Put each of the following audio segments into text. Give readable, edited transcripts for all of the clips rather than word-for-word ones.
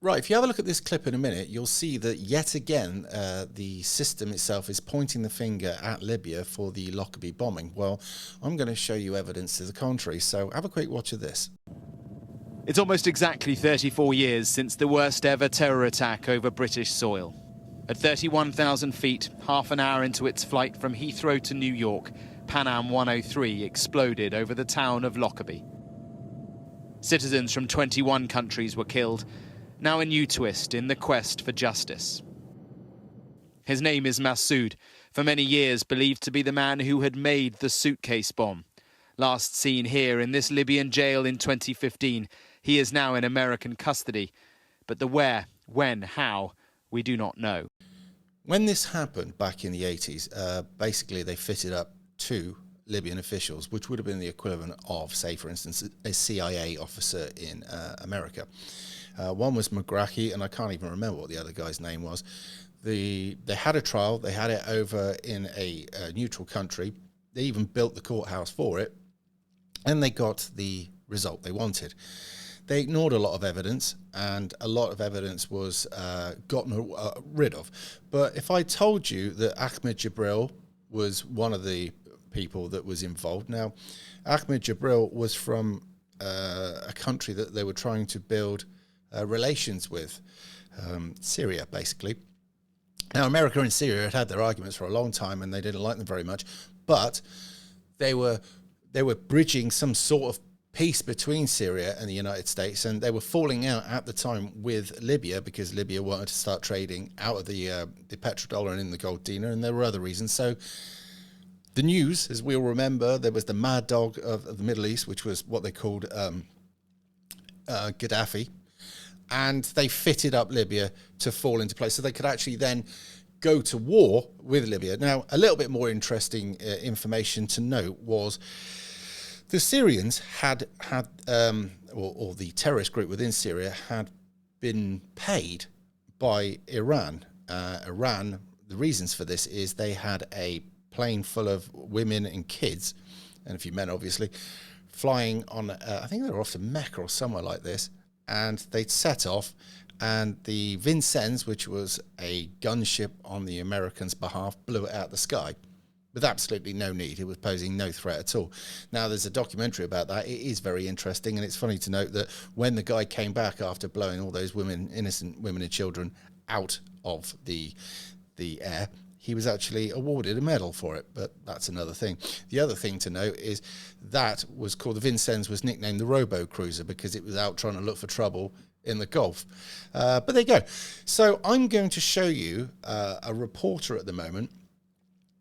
Right, if you have a look at this clip in a minute, you'll see that yet again the system itself is pointing the finger at Libya for the Lockerbie bombing. Well, I'm going to show you evidence to the contrary, so have a quick watch of this. It's almost exactly 34 years since the worst ever terror attack over British soil. At 31,000 feet, half an hour into its flight from Heathrow to New York, Pan Am 103 exploded over the town of Lockerbie. Citizens from 21 countries were killed. Now a new twist in the quest for justice. His name is Massoud, for many years believed to be the man who had made the suitcase bomb. Last seen here in this Libyan jail in 2015, he is now in American custody. But the where, when, how, we do not know. When this happened back in the 80s, basically they fitted up two Libyan officials, which would have been the equivalent of, say, for instance, a CIA officer in America. One was McGrachy, and I can't even remember what the other guy's name was. They had a trial. They had it over in a neutral country. They even built the courthouse for it, and they got the result they wanted. They ignored a lot of evidence, and a lot of evidence was gotten rid of. But if I told you that Ahmed Jibril was one of the people that was involved. Now, Ahmed Jibril was from a country that they were trying to build relations with, Syria, basically. Now, America and Syria had their arguments for a long time, and they didn't like them very much, but they were bridging some sort of peace between Syria and the United States, and they were falling out at the time with Libya because Libya wanted to start trading out of the petrodollar and in the gold dinar, and there were other reasons. So the news, as we'll remember, there was the mad dog of the Middle East, which was what they called Gaddafi, and they fitted up Libya to fall into place so they could actually then go to war with Libya. Now, a little bit more interesting information to note was the Syrians had or the terrorist group within Syria had been paid by Iran. Iran, the reasons for this is they had a plane full of women and kids, and a few men obviously, flying on, I think they were off to Mecca or somewhere like this, and they'd set off, and the Vincennes, which was a gunship on the Americans' behalf, blew it out the sky with absolutely no need. It was posing no threat at all. Now, there's a documentary about that. It is very interesting, and it's funny to note that when the guy came back after blowing all those women, innocent women and children, out of the air, he was actually awarded a medal for it, but that's another thing. The other thing to note is that was called, the Vincennes was nicknamed the Robo-Cruiser because it was out trying to look for trouble in the Gulf. But there you go. So I'm going to show you a reporter at the moment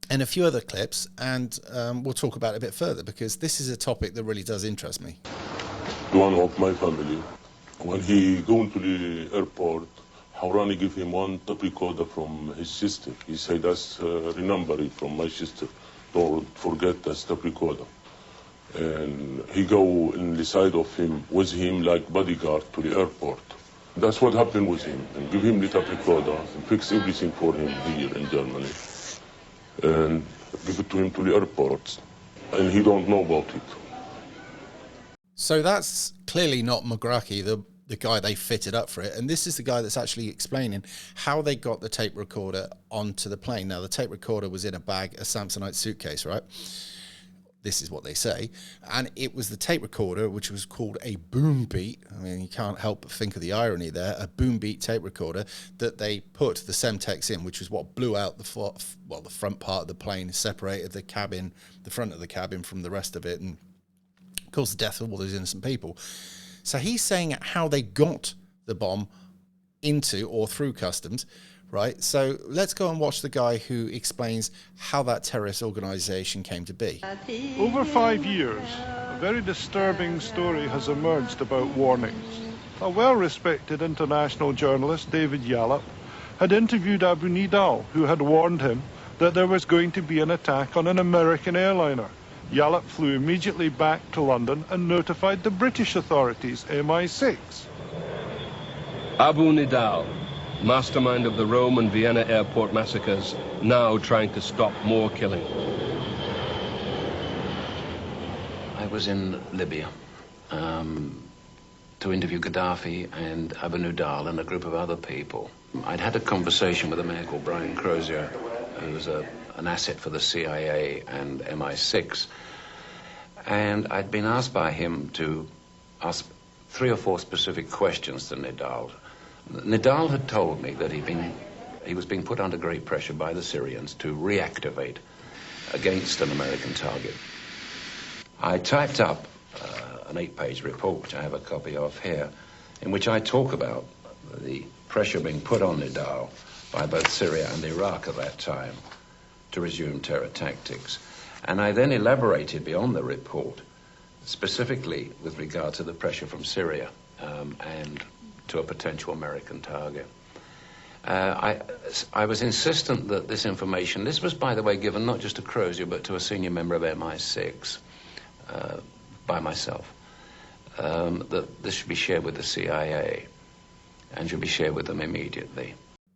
and a few other clips, and we'll talk about it a bit further because this is a topic that really does interest me. One of my family, when he going to the airport, Hawrani gave him one tape recorder from his sister. He said, that's remember it from my sister. Don't forget that tape recorder. And he go in the side of him, with him like bodyguard to the airport. That's what happened with him. And give him the tape recorder and fix everything for him here in Germany. And give it to him to the airport. And he don't know about it. So that's clearly not McGrachy, the guy they fitted up for it. And this is the guy that's actually explaining how they got the tape recorder onto the plane. Now, the tape recorder was in a bag, a Samsonite suitcase, right? This is what they say. And it was the tape recorder, which was called a boom beat. I mean, you can't help but think of the irony there. A boom beat tape recorder that they put the Semtex in, which is what blew out the front part of the plane, separated the cabin, the front of the cabin from the rest of it, and caused the death of all those innocent people. So he's saying how they got the bomb into or through customs, right? So let's go and watch the guy who explains how that terrorist organization came to be. Over 5 years, a very disturbing story has emerged about warnings. A well-respected international journalist, David Yallop, had interviewed Abu Nidal, who had warned him that there was going to be an attack on an American airliner. Yallop flew immediately back to London and notified the British authorities, MI6. Abu Nidal, mastermind of the Rome and Vienna airport massacres, now trying to stop more killing. I was in Libya. to interview Gaddafi and Abu Nidal and a group of other people. I'd had a conversation with a man called Brian Crozier, who was an asset for the CIA and MI6, and I'd been asked by him to ask 3 or 4 specific questions to Nidal. Nidal had told me that he was being put under great pressure by the Syrians to reactivate against an American target. I typed up an 8-page report, which I have a copy of here, in which I talk about the pressure being put on Nidal by both Syria and Iraq at that time to resume terror tactics. And I then elaborated beyond the report, specifically with regard to the pressure from Syria and to a potential American target. I was insistent that this information, this was, by the way, given not just to Crozier, but to a senior member of MI6 by myself, that this should be shared with the CIA and should be shared with them immediately.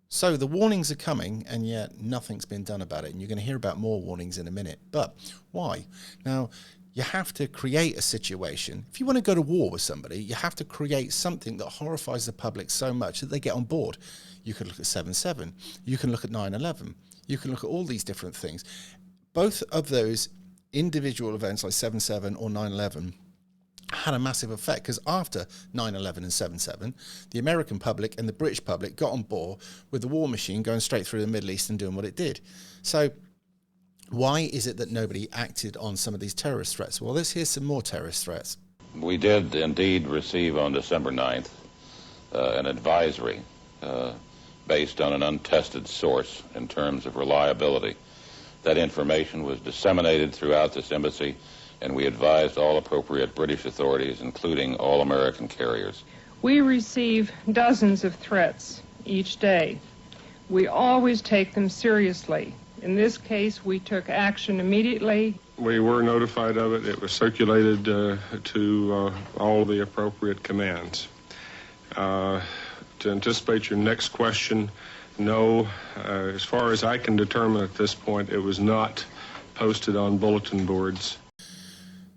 So the warnings are coming, and yet nothing's been done about it. And you're going to hear about more warnings in a minute. But why? Now, you have to create a situation. If you want to go to war with somebody, you have to create something that horrifies the public so much that they get on board. You could look at 7/7. You can look at 9/11. You can look at all these different things. Both of those individual events like 7/7 or 9/11 had a massive effect, because after 9/11 and 7/7, the American public and the British public got on board with the war machine going straight through the Middle East and doing what it did. So why is it that nobody acted on some of these terrorist threats? Well, here's some more terrorist threats. We did indeed receive on December 9th an advisory based on an untested source in terms of reliability. That information was disseminated throughout this embassy, and we advised all appropriate British authorities, including all American carriers. We receive dozens of threats each day. We always take them seriously. In this case, we took action immediately. We were notified of it. It was circulated to all the appropriate commands. To anticipate your next question, no, as far as I can determine at this point, it was not posted on bulletin boards.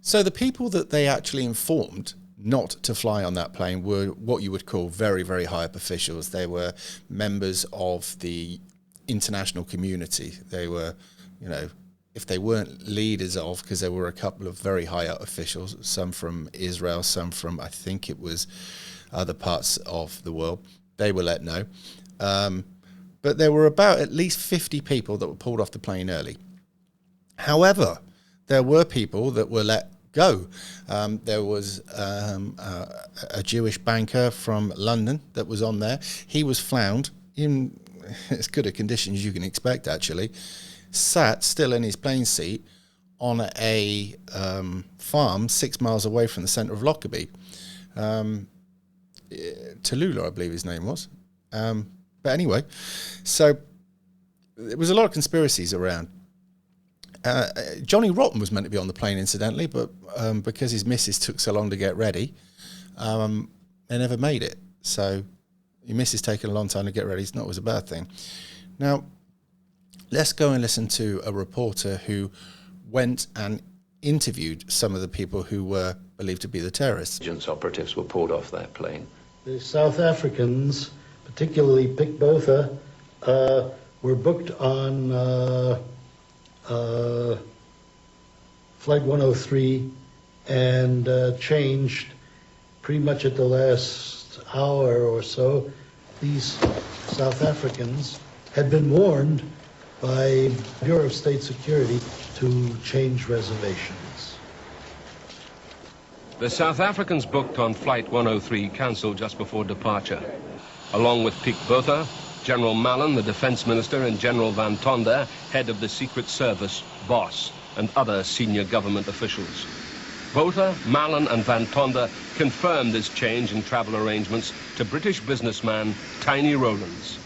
So the people that they actually informed not to fly on that plane were what you would call very, very high up officials. They were members of the international community. They were, if they weren't leaders of, because there were a couple of very high up officials, some from Israel, some from, I think it was other parts of the world, they were let know. But there were about at least 50 people that were pulled off the plane early. However, there were people that were let go. There was a Jewish banker from London that was on there. He was found in as good a condition as you can expect, actually, sat still in his plane seat on a farm 6 miles away from the centre of Lockerbie. Tallulah, I believe his name was. But anyway, so there was a lot of conspiracies around. Johnny Rotten was meant to be on the plane, incidentally, but because his missus took so long to get ready, they never made it. So your missus taking a long time to get ready is not always a bad thing. Now, let's go and listen to a reporter who went and interviewed some of the people who were believed to be the terrorists. Agents operatives were pulled off that plane. The South Africans, particularly Pick Botha, were booked on Flight 103 and changed pretty much at the last hour or so. These South Africans had been warned by Bureau of State Security to change reservations. The South Africans booked on Flight 103 cancelled just before departure. Along with Pick Botha, General Mallon, the Defense Minister, and General Van Tonder, head of the Secret Service, BOSS, and other senior government officials. Botha, Mallon, and Van Tonder confirmed this change in travel arrangements to British businessman Tiny Rowlands.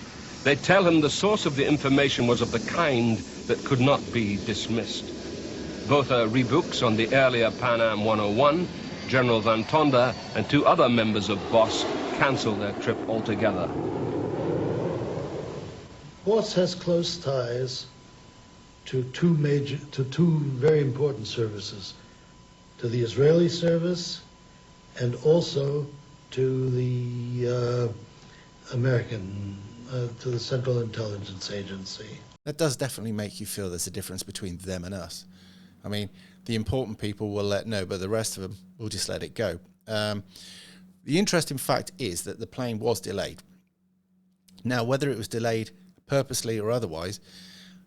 They tell him the source of the information was of the kind that could not be dismissed. Botha rebooks on the earlier Pan Am 101. General Van Tonder and 2 other members of BOSS cancel their trip altogether. BOSS has close ties to two very important services, to the Israeli service and also to the to the Central Intelligence Agency. That does definitely make you feel there's a difference between them and us. I mean, the important people will let know, but the rest of them will just let it go. The interesting fact is that the plane was delayed. Now, whether it was delayed purposely or otherwise,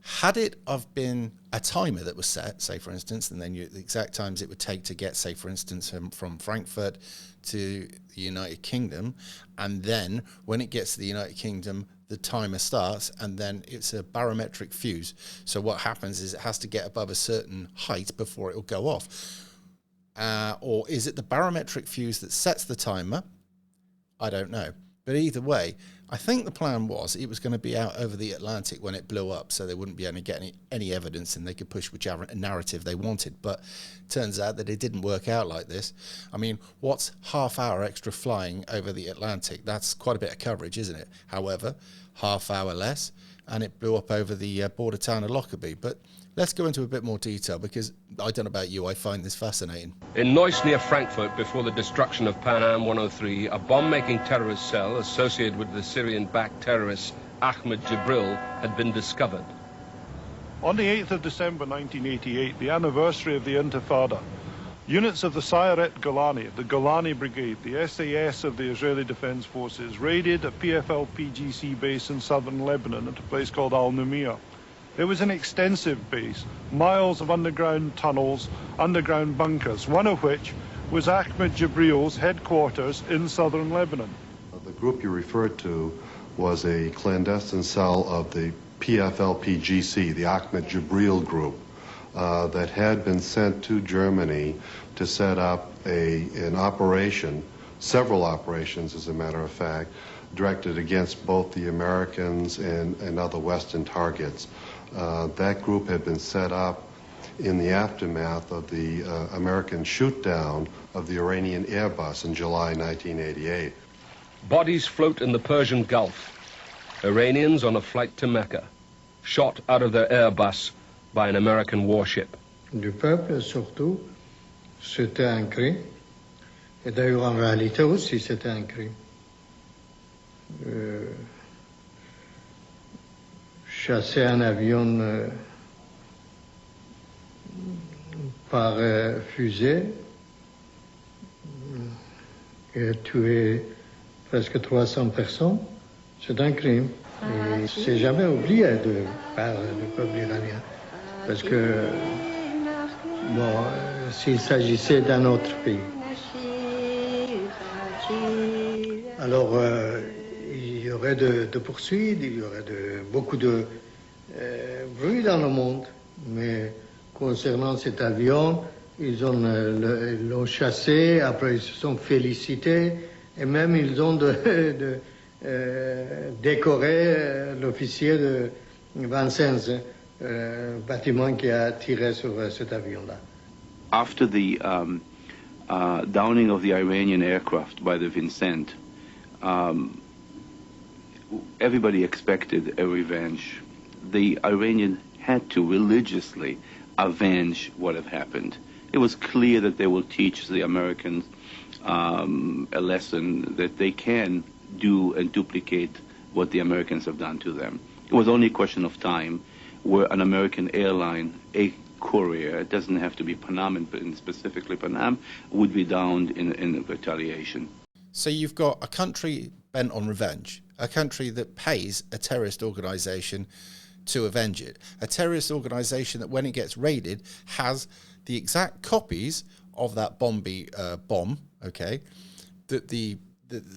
had it have been a timer that was set, say for instance, and then the exact times it would take to get, say for instance, from Frankfurt to the United Kingdom, and then when it gets to the United Kingdom, the timer starts, and then it's a barometric fuse. So what happens is it has to get above a certain height before it will go off. Or is it the barometric fuse that sets the timer? I don't know. But either way, I think the plan was it was going to be out over the Atlantic when it blew up, so they wouldn't be able to get any evidence, and they could push whichever narrative they wanted. But it turns out that it didn't work out like this. I mean, what's half-hour extra flying over the Atlantic? That's quite a bit of coverage, isn't it? However, half-hour less, and it blew up over the border town of Lockerbie. But let's go into a bit more detail, because I don't know about you, I find this fascinating. In Neuss near Frankfurt, before the destruction of Pan Am 103, a bomb-making terrorist cell associated with the Syrian-backed terrorist Ahmed Jibril had been discovered. On the 8th of December 1988, the anniversary of the Intifada, units of the Sayeret Golani, the Golani Brigade, the SAS of the Israeli Defense Forces, raided a PFLP-GC base in southern Lebanon at a place called Al-Numia. It was an extensive base, miles of underground tunnels, underground bunkers, one of which was Ahmed Jibril's headquarters in southern Lebanon. The group you referred to was a clandestine cell of the PFLP-GC, the Ahmed Jibril group, that had been sent to Germany to set up an operation, several operations as a matter of fact, directed against both the Americans and other Western targets. That group had been set up in the aftermath of the American shoot-down of the Iranian Airbus in July 1988. Bodies float in the Persian Gulf. Iranians on a flight to Mecca, shot out of their Airbus by an American warship. Du peuple, surtout, c'était un crime. Et d'ailleurs, en réalité aussi, c'était un crime. Chasser un avion par fusée et tuer presque 300 personnes, c'est un crime. Et c'est jamais oublié par le peuple iranien. Parce que, bon, s'il s'agissait d'un autre pays. Alors, il y aurait de poursuites, il y aurait beaucoup de bruit dans le monde. Mais concernant cet avion, ils l'ont chassé, après ils se sont félicités, et même ils ont décoré l'officier de Vincennes, bâtiment qui a tiré sur cet avion-là. After the downing of the Iranian aircraft by the Vincent, everybody expected a revenge. The Iranians had to religiously avenge what had happened. It was clear that they will teach the Americans a lesson that they can do and duplicate what the Americans have done to them. It was only a question of time where an American airline, a courier, it doesn't have to be Pan Am, and specifically Pan Am, would be downed in retaliation. So you've got a country bent on revenge, a country that pays a terrorist organisation to avenge it, a terrorist organisation that when it gets raided has the exact copies of that bomb, okay, that the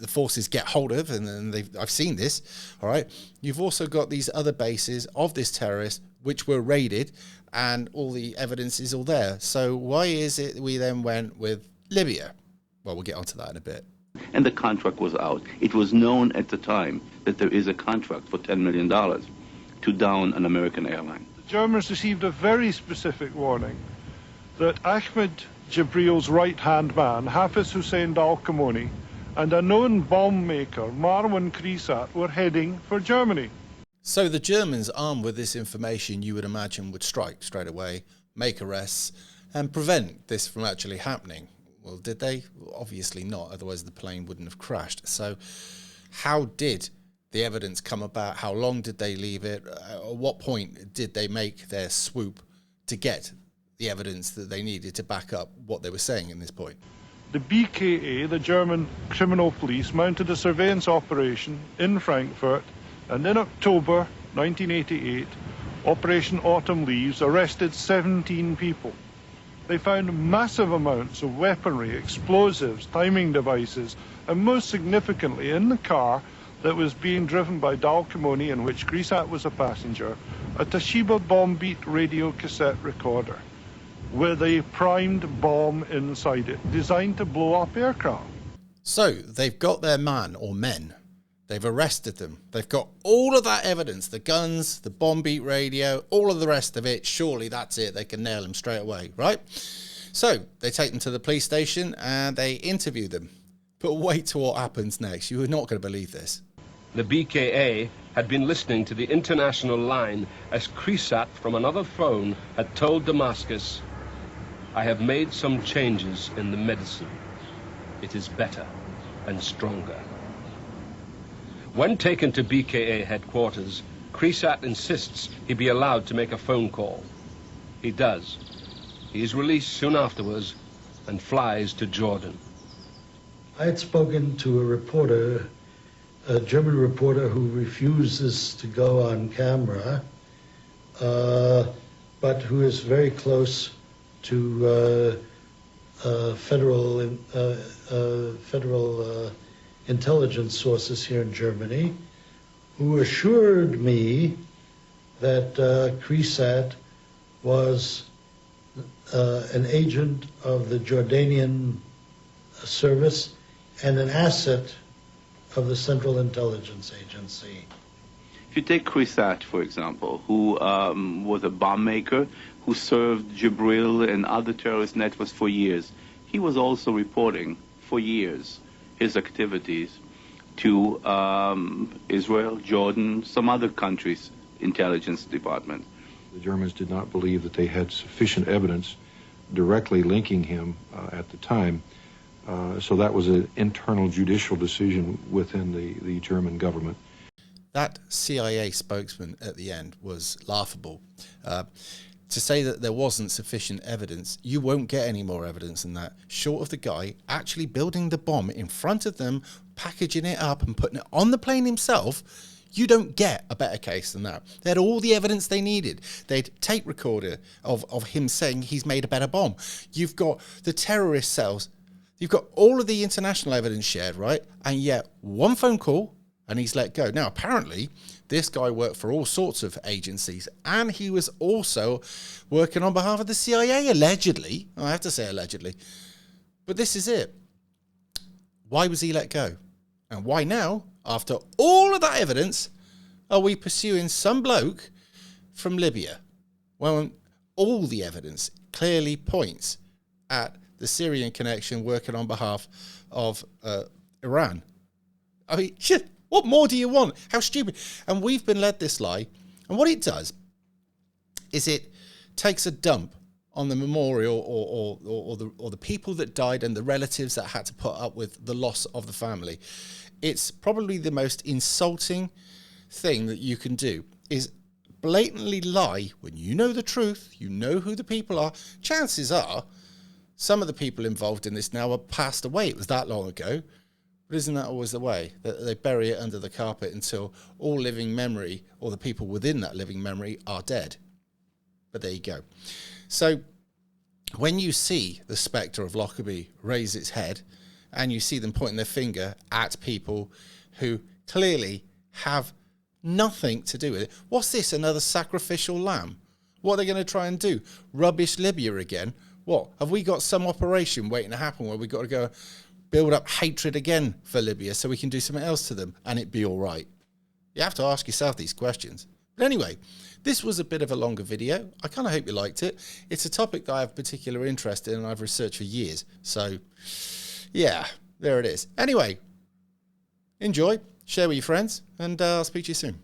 forces get hold of, and then I've seen this, all right. You've also got these other bases of this terrorist which were raided, and all the evidence is all there. So why is it we then went with Libya? Well, we'll get onto that in a bit. And the contract was out. It was known at the time that there is a contract for $10 million to down an American airline. The Germans received a very specific warning that Ahmed Jibril's right-hand man, Hafiz Hussein Dal-Kamoni, and a known bomb maker, Marwan Krisat, were heading for Germany. So the Germans, armed with this information, you would imagine would strike straight away, make arrests, and prevent this from actually happening. Well, did they? Obviously not, otherwise the plane wouldn't have crashed. So how did the evidence come about? How long did they leave it? At what point did they make their swoop to get the evidence that they needed to back up what they were saying in this point? The BKA, the German criminal police, mounted a surveillance operation in Frankfurt, and in October 1988, Operation Autumn Leaves arrested 17 people. They found massive amounts of weaponry, explosives, timing devices, and most significantly, in the car that was being driven by Dal Kimoni, in which Grisat was a passenger, a Toshiba bomb beat radio cassette recorder with a primed bomb inside it, designed to blow up aircraft. So they've got their man or men. They've arrested them. They've got all of that evidence, the guns, the bomb beat radio, all of the rest of it. Surely that's it. They can nail them straight away, right? So they take them to the police station and they interview them. But wait till what happens next. You are not going to believe this. The BKA had been listening to the international line as Grisat from another phone had told Damascus, "I have made some changes in the medicine. It is better and stronger." When taken to BKA headquarters, Grisat insists he be allowed to make a phone call. He does. He is released soon afterwards and flies to Jordan. I had spoken to a reporter, a German reporter who refuses to go on camera, but who is very close to federal intelligence sources here in Germany, who assured me that Grisat was an agent of the Jordanian service and an asset of the Central Intelligence Agency. If you take Grisat, for example, who was a bomb maker, who served Jibril and other terrorist networks for years, he was also reporting for years his activities to Israel, Jordan, some other countries' intelligence department. The Germans did not believe that they had sufficient evidence directly linking him at the time. So that was an internal judicial decision within the German government. That CIA spokesman at the end was laughable. To say that there wasn't sufficient evidence, you won't get any more evidence than that, short of the guy actually building the bomb in front of them, packaging it up and putting it on the plane himself. You don't get a better case than that. They had all the evidence they needed. They'd tape recorder of him saying he's made a better bomb. You've got the terrorist cells. You've got all of the international evidence shared, right? And yet one phone call and he's let go. Now, apparently, this guy worked for all sorts of agencies, and he was also working on behalf of the CIA, allegedly. I have to say allegedly. But this is it. Why was he let go? And why now, after all of that evidence, are we pursuing some bloke from Libya? Well, all the evidence clearly points at the Syrian connection working on behalf of Iran. I mean, shit. What more do you want? How stupid. And we've been led this lie. And what it does is it takes a dump on the memorial or the people that died and the relatives that had to put up with the loss of the family. It's probably the most insulting thing that you can do, is blatantly lie when you know the truth, you know who the people are. Chances are some of the people involved in this now are passed away. It was that long ago. But isn't that always the way? That they bury it under the carpet until all living memory, or the people within that living memory, are dead. But there you go. So when you see the spectre of Lockerbie raise its head, and you see them pointing their finger at people who clearly have nothing to do with it, what's this, another sacrificial lamb? What are they going to try and do? Rubbish Libya again? What? Have we got some operation waiting to happen where we've got to go build up hatred again for Libya so we can do something else to them and it be all right? You have to ask yourself these questions. But anyway, this was a bit of a longer video. I kind of hope you liked it. It's a topic that I have particular interest in and I've researched for years. So, yeah, there it is. Anyway, enjoy, share with your friends, and I'll speak to you soon.